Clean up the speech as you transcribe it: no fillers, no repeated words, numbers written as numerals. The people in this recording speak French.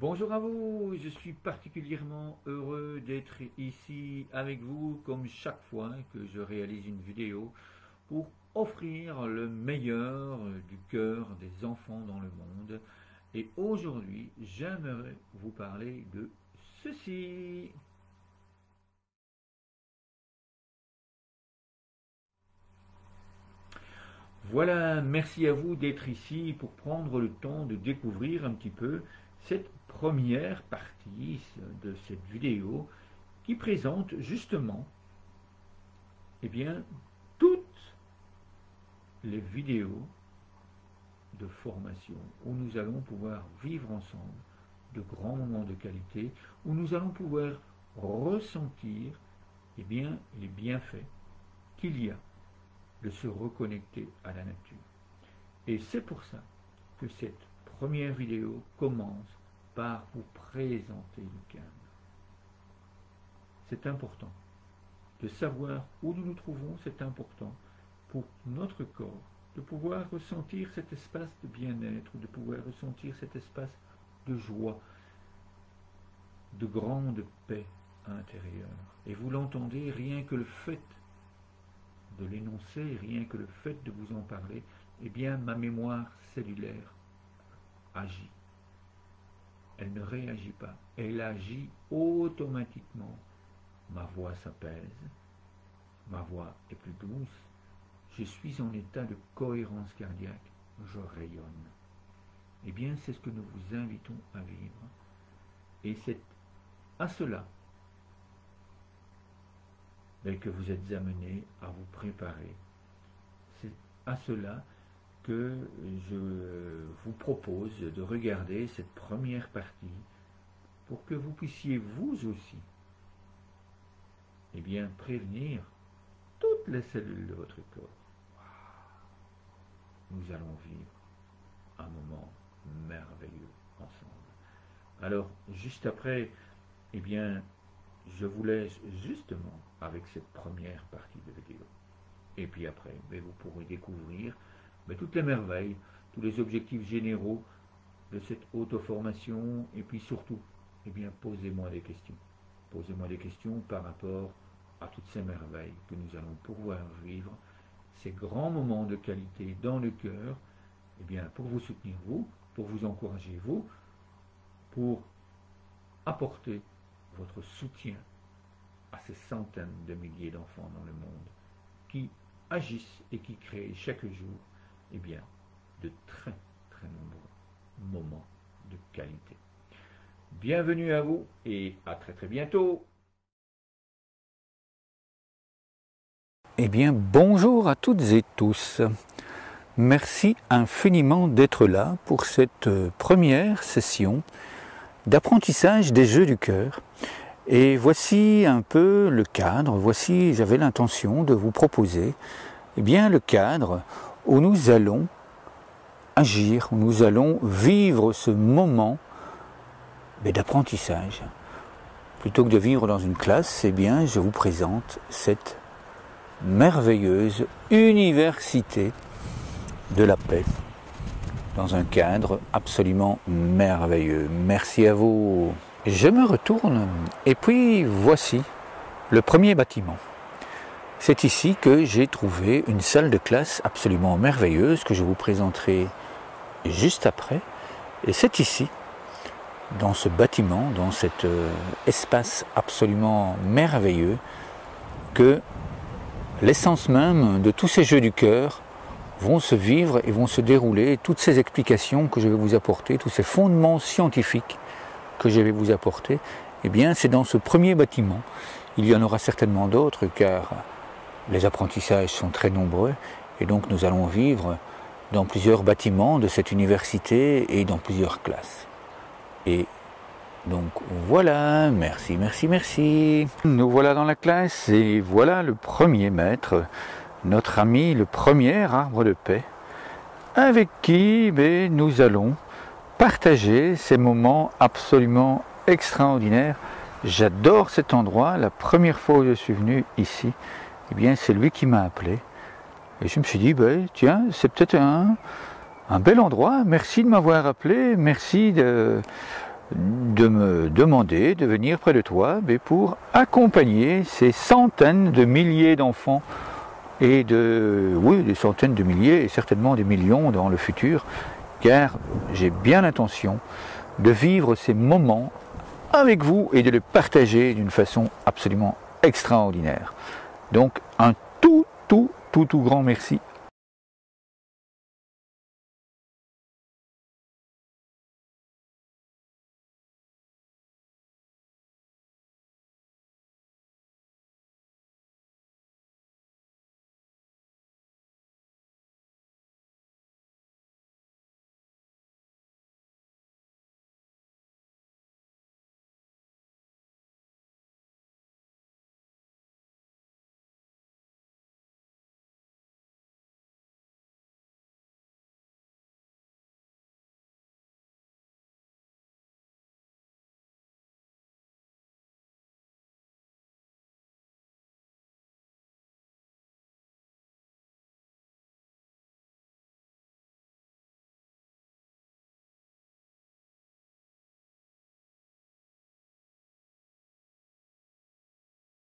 Bonjour à vous, je suis particulièrement heureux d'être ici avec vous comme chaque fois que je réalise une vidéo pour offrir le meilleur du cœur des enfants dans le monde. Et aujourd'hui, j'aimerais vous parler de ceci. Voilà, merci à vous d'être ici pour prendre le temps de découvrir un petit peu cette première partie de cette vidéo qui présente justement toutes les vidéos de formation où nous allons pouvoir vivre ensemble de grands moments de qualité, où nous allons pouvoir ressentir les bienfaits qu'il y a de se reconnecter à la nature. Et c'est pour ça que cette première vidéo commence par vous présenter le cadre. C'est important de savoir où nous nous trouvons, c'est important pour notre corps de pouvoir ressentir cet espace de bien-être, de pouvoir ressentir cet espace de joie, de grande paix intérieure. Et vous l'entendez, rien que le fait de l'énoncer, rien que le fait de vous en parler, ma mémoire cellulaire agit. Elle ne réagit pas, elle agit automatiquement. Ma voix s'apaise, ma voix est plus douce, je suis en état de cohérence cardiaque, je rayonne. C'est ce que nous vous invitons à vivre. Et c'est à cela que vous êtes amenés à vous préparer. C'est à cela que je vous propose de regarder cette première partie pour que vous puissiez vous aussi prévenir toutes les cellules de votre corps. Nous allons vivre un moment merveilleux ensemble. Alors, juste après, je vous laisse justement avec cette première partie de vidéo. Et puis après, vous pourrez découvrir toutes les merveilles, tous les objectifs généraux de cette auto-formation. Et puis surtout, posez-moi des questions. Posez-moi des questions par rapport à toutes ces merveilles que nous allons pouvoir vivre, ces grands moments de qualité dans le cœur, pour vous soutenir vous, pour vous encourager vous, pour apporter votre soutien à ces centaines de milliers d'enfants dans le monde qui agissent et qui créent chaque jour de très très nombreux moments de qualité. Bienvenue à vous et à très très bientôt. Bonjour à toutes et tous. Merci infiniment d'être là pour cette première session d'apprentissage des jeux du cœur. Et voici un peu le cadre, j'avais l'intention de vous proposer le cadre où nous allons agir, où nous allons vivre ce moment d'apprentissage. Plutôt que de vivre dans une classe, je vous présente cette merveilleuse université de la paix dans un cadre absolument merveilleux. Merci à vous. Je me retourne et puis voici le premier bâtiment. C'est ici que j'ai trouvé une salle de classe absolument merveilleuse que je vous présenterai juste après. Et c'est ici, dans ce bâtiment, dans cet espace absolument merveilleux, que l'essence même de tous ces jeux du cœur vont se vivre et vont se dérouler. Toutes ces explications que je vais vous apporter, tous ces fondements scientifiques que je vais vous apporter, c'est dans ce premier bâtiment. Il y en aura certainement d'autres car les apprentissages sont très nombreux et donc nous allons vivre dans plusieurs bâtiments de cette université et dans plusieurs classes. Et donc voilà, merci, merci, merci. Nous voilà dans la classe et voilà le premier maître, notre ami, le premier arbre de paix, avec qui nous allons partager ces moments absolument extraordinaires. J'adore cet endroit. La première fois où je suis venu ici, c'est lui qui m'a appelé. Et je me suis dit, tiens, c'est peut-être un bel endroit. Merci de m'avoir appelé. Merci de me demander de venir près de toi pour accompagner ces centaines de milliers d'enfants et des centaines de milliers et certainement des millions dans le futur, car j'ai bien l'intention de vivre ces moments avec vous et de les partager d'une façon absolument extraordinaire. Donc un tout grand merci